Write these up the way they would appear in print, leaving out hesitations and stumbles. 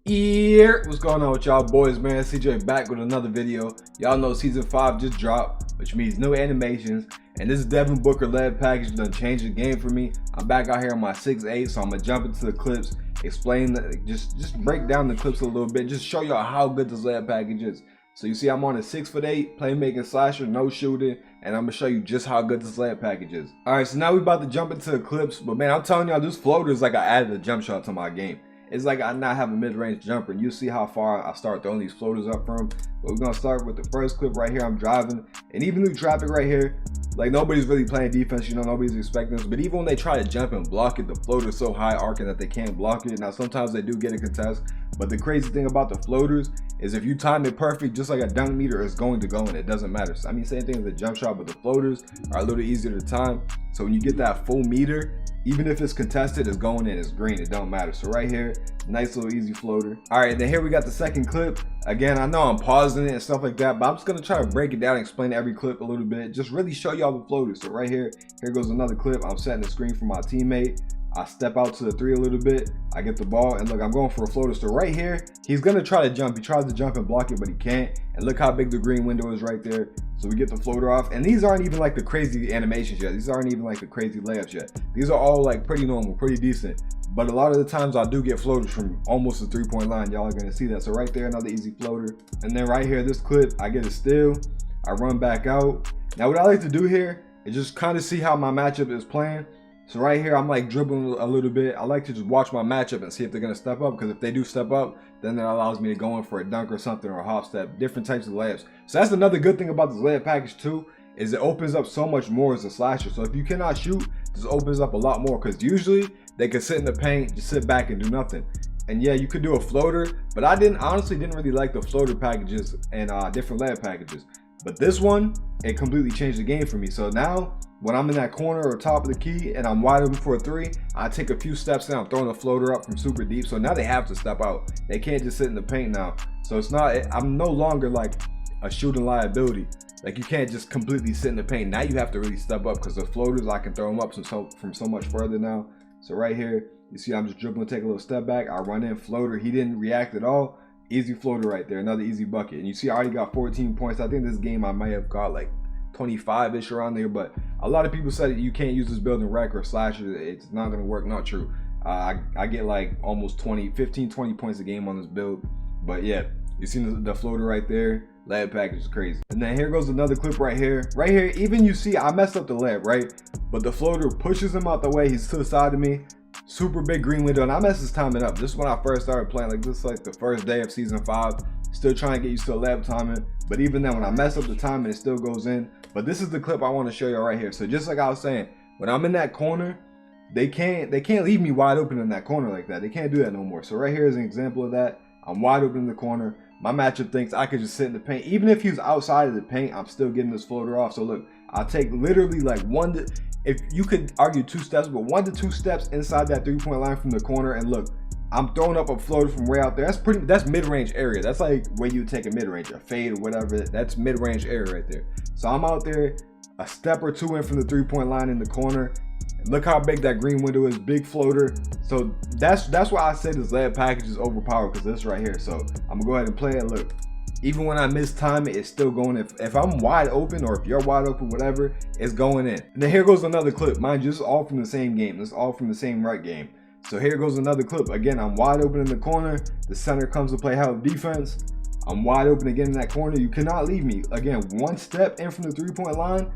Yeah, what's going on with y'all boys, man? CJ back with another video. Y'all know season 5 just dropped, which means new animations, and this Devin Booker led package done changed the game for me. I'm back out here on my 6'8", so I'm gonna jump into the clips, explain just break down the clips a little bit, just show y'all how good this led package is. So you see I'm on a 6'8", playmaking slasher, no shooting, and I'm gonna show you just how good this led package is. Alright, so now we about to jump into the clips, but man, I'm telling y'all, this floater is like I added a jump shot to my game. It's like I not have a mid-range jumper, and you see how far I start throwing these floaters up from. But we're gonna start with the first clip right here. I'm driving, and even through traffic right here, like nobody's really playing defense, you know, nobody's expecting this. But even when they try to jump and block it, the floater's so high arcing that they can't block it. Now sometimes they do get a contest, but the crazy thing about the floaters is if you time it perfect, just like a dunk meter, it's going to go and it doesn't matter. So, I mean, same thing as a jump shot, but the floaters are a little easier to time. So when you get that full meter, even if it's contested, it's going in, it's green, it don't matter. So right here, nice little easy floater. All right, then here we got the second clip. Again, I know I'm pausing it and stuff like that, but I'm just gonna try to break it down and explain every clip a little bit, just really show y'all the floaters. So right here goes another clip. I'm setting the screen for my teammate. I step out to the 3 a little bit, I get the ball, and look, I'm going for a floater. So right here, he's gonna try to jump. He tries to jump and block it, but he can't. And look how big the green window is right there. So we get the floater off, and these aren't even like the crazy animations yet. These aren't even like the crazy layups yet. These are all like pretty normal, pretty decent. But a lot of the times I do get floaters from almost the 3-point line. Y'all are gonna see that. So right there, another easy floater. And then right here, this clip, I get a steal. I run back out. Now what I like to do here is just kind of see how my matchup is playing. So right here, I'm like dribbling a little bit. I like to just watch my matchup and see if they're gonna step up, because if they do step up, then that allows me to go in for a dunk or something, or a hop step, different types of layups. So that's another good thing about this layup package too, is it opens up so much more as a slasher. So if you cannot shoot, this opens up a lot more, because usually they could sit in the paint, just sit back and do nothing. And yeah, you could do a floater, but I honestly didn't really like the floater packages and different layup packages. But this one, it completely changed the game for me. So now, when I'm in that corner or top of the key and I'm wide open for a 3, I take a few steps and I'm throwing a floater up from super deep. So now they have to step out. They can't just sit in the paint now. So it's not, I'm no longer like a shooting liability. Like you can't just completely sit in the paint. Now you have to really step up, because the floaters, I can throw them up from so much further now. So right here, you see I'm just dribbling, take a little step back. I run in, floater. He didn't react at all. Easy floater right there, another easy bucket. And you see I already got 14 points. I think this game I might have got like 25-ish around there, but a lot of people said that you can't use this build in rec or slasher. It's not gonna work. Not true. I get like almost 15, 20 points a game on this build. But yeah, you see the floater right there. Layup package is crazy. And then here goes another clip right here. Right here, even you see I messed up the layup, right? But the floater pushes him out the way. He's to the side of me. Super big green window, and I messed this timing up. This is when I first started playing. Like this is like the first day of season 5. Still trying to get used to layup timing. But even then, when I mess up the timing, it still goes in. But this is the clip I want to show you right here. So just like I was saying, when I'm in that corner, they can't leave me wide open in that corner like that. They can't do that no more. So right here is an example of that. I'm wide open in the corner. My matchup thinks I could just sit in the paint. Even if he's outside of the paint, I'm still getting this floater off. So look, I'll take literally like if you could argue 2 steps, but 1 to 2 steps inside that 3-point line from the corner, and look, I'm throwing up a floater from way out there. That's mid-range area. That's like where you take a mid-range, a fade or whatever. That's mid-range area right there. So I'm out there a step or 2 in from the 3-point line in the corner. And look how big that green window is, big floater. So that's why I said this layup package is overpowered, because this right here. So I'm gonna go ahead and play it. Look, even when I miss time, it's still going. If I'm wide open, or if you're wide open, whatever, it's going in. And then here goes another clip. Mind you, this is all from the same game. This is all from the same right game. So here goes another clip. Again, I'm wide open in the corner. The center comes to play help defense. I'm wide open again in that corner. You cannot leave me. Again, 1 step in from the 3-point line.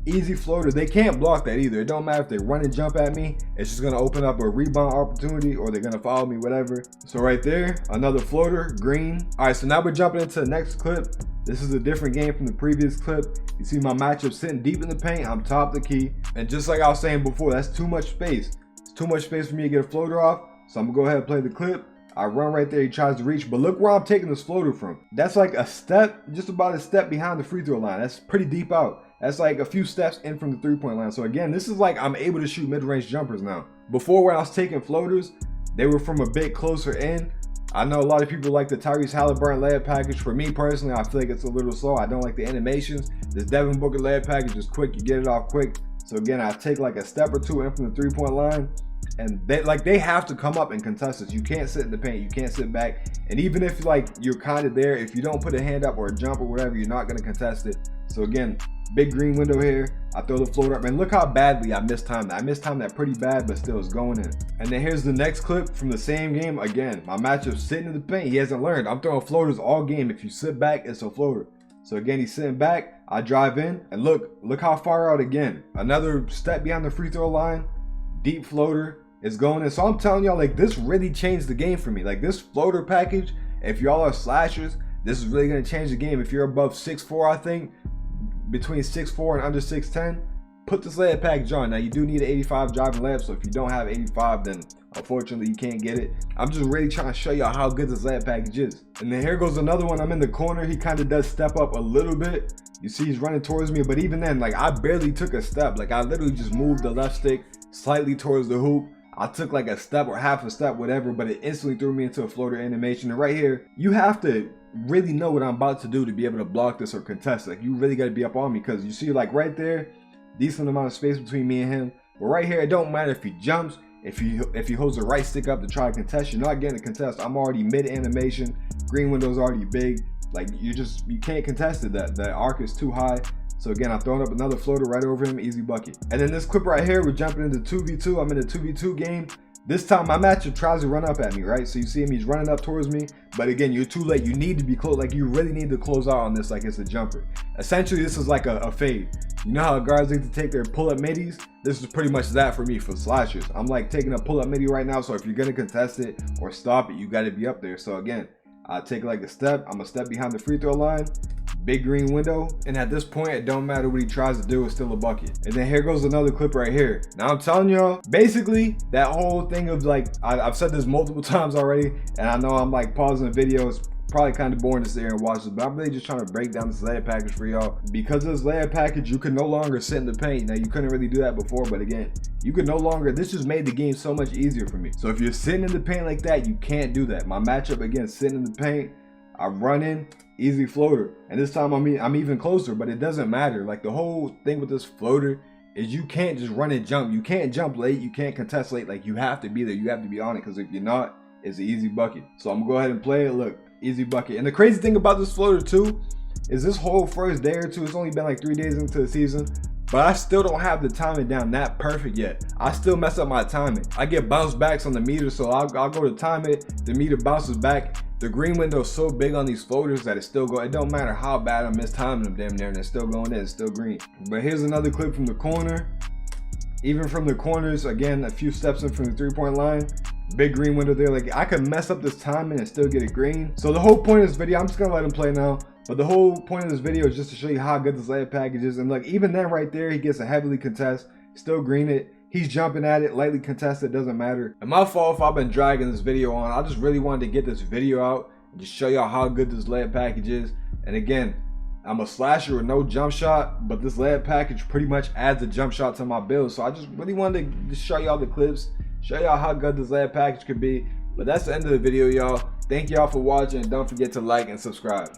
Easy floater. They can't block that either. It don't matter if they run and jump at me. It's just gonna open up a rebound opportunity, or they're gonna follow me, whatever. So right there, another floater, green. All right, so now we're jumping into the next clip. This is a different game from the previous clip. You see my matchup sitting deep in the paint. I'm top of the key. And just like I was saying before, that's too much space. It's too much space for me to get a floater off. So I'm gonna go ahead and play the clip. I run right there, he tries to reach, but look where I'm taking this floater from. That's like a step, just about a step behind the free throw line. That's pretty deep out. That's like a few steps in from the 3-point line. So again, this is like I'm able to shoot mid-range jumpers now. Before, when I was taking floaters, they were from a bit closer in. I know a lot of people like the Tyrese Halliburton layup package. For me personally, I feel like it's a little slow. I don't like the animations. This Devin Booker layup package is quick. You get it off quick. So again, I take like a step or 2 in from the 3-point line. and they have to come up and contest this. You can't sit in the paint, you can't sit back, and even if like you're kind of there, if you don't put a hand up or a jump or whatever, you're not going to contest it. So again, big green window here. I throw the floater up, and look how badly I mistimed that. I mistimed that pretty bad, but still it's going in. And then here's the next clip from the same game. Again, my matchup sitting in the paint. He hasn't learned. I'm throwing floaters all game. If you sit back, it's a floater. So again, he's sitting back. I drive in, and look how far out again. Another step behind the free throw line. Deep floater is going in. So I'm telling y'all, like, this really changed the game for me. Like, this floater package, if y'all are slashers, this is really gonna change the game. If you're above 6'4", I think, between 6'4" and under 6'10", put this layup package on. Now you do need an 85 driving layup, so if you don't have 85, then unfortunately you can't get it. I'm just really trying to show y'all how good this layup package is. And then here goes another one. I'm in the corner. He kind of does step up a little bit. You see he's running towards me, but even then, like, I barely took a step. Like, I literally just moved the left stick slightly towards the hoop. I took like a step or half a step, whatever, but it instantly threw me into a floater animation. And right here, you have to really know what I'm about to do to be able to block this or contest. Like, you really got to be up on me, because you see, like, right there, decent amount of space between me and him. But right here, it don't matter if he jumps, if he holds the right stick up to try to contest, you're not getting a contest. I'm already mid animation, green window's already big. Like, you can't contest it. The arc is too high. So again, I'm throwing up another floater right over him, easy bucket. And then this clip right here, we're jumping into 2v2. I'm in a 2v2 game. This time my matchup tries to run up at me, right? So you see him, he's running up towards me. But again, you're too late. You need to be close. Like, you really need to close out on this like it's a jumper. Essentially, this is like a fade. You know how guards like to take their pull-up middies? This is pretty much that for me, for slashers. I'm like taking a pull-up midi right now. So if you're going to contest it or stop it, you got to be up there. So again, I take like a step. I'm a step behind the free throw line. Big green window, and at this point it don't matter what he tries to do, it's still a bucket. And then here goes another clip right here. Now I'm telling y'all, basically that whole thing of, like, I've said this multiple times already, and I know I'm like pausing the video. It's probably kind of boring to sit here and watch this, but I'm really just trying to break down this layup package for y'all. Because of this layup package, you can no longer sit in the paint. Now, you couldn't really do that before, but again, you can no longer, this just made the game so much easier for me. So if you're sitting in the paint like that, you can't do that. My matchup, again, sitting in the paint, I run in, easy floater, and this time I'm even closer, but it doesn't matter. Like, the whole thing with this floater is you can't just run and jump. You can't jump late, you can't contest late. Like, you have to be there, you have to be on it, because if you're not, it's an easy bucket. So I'm gonna go ahead and play it. Look, easy bucket. And the crazy thing about this floater too is this whole first day or two, it's only been like 3 days into the season, but I still don't have the timing down that perfect yet. I still mess up my timing. I get bounce backs on the meter, so I'll go to time it, the meter bounces back. The green window is so big on these floaters that it's still going. It don't matter how bad I mistiming them damn near, and it's still going in, it's still green. But here's another clip from the corner. Even from the corners, again, a few steps in from the 3-point line. Big green window there. Like, I could mess up this timing and still get it green. So the whole point of this video, I'm just gonna let him play now, but the whole point of this video is just to show you how good this layup package is. And look, even then right there, he gets a heavily contest, still green it. He's jumping at it, lightly contested, doesn't matter. And my fault if I've been dragging this video on. I just really wanted to get this video out and just show y'all how good this layup package is. And again, I'm a slasher with no jump shot, but this layup package pretty much adds a jump shot to my build. So I just really wanted to just show y'all the clips, show y'all how good this layup package could be. But that's the end of the video, y'all. Thank y'all for watching, and don't forget to like and subscribe.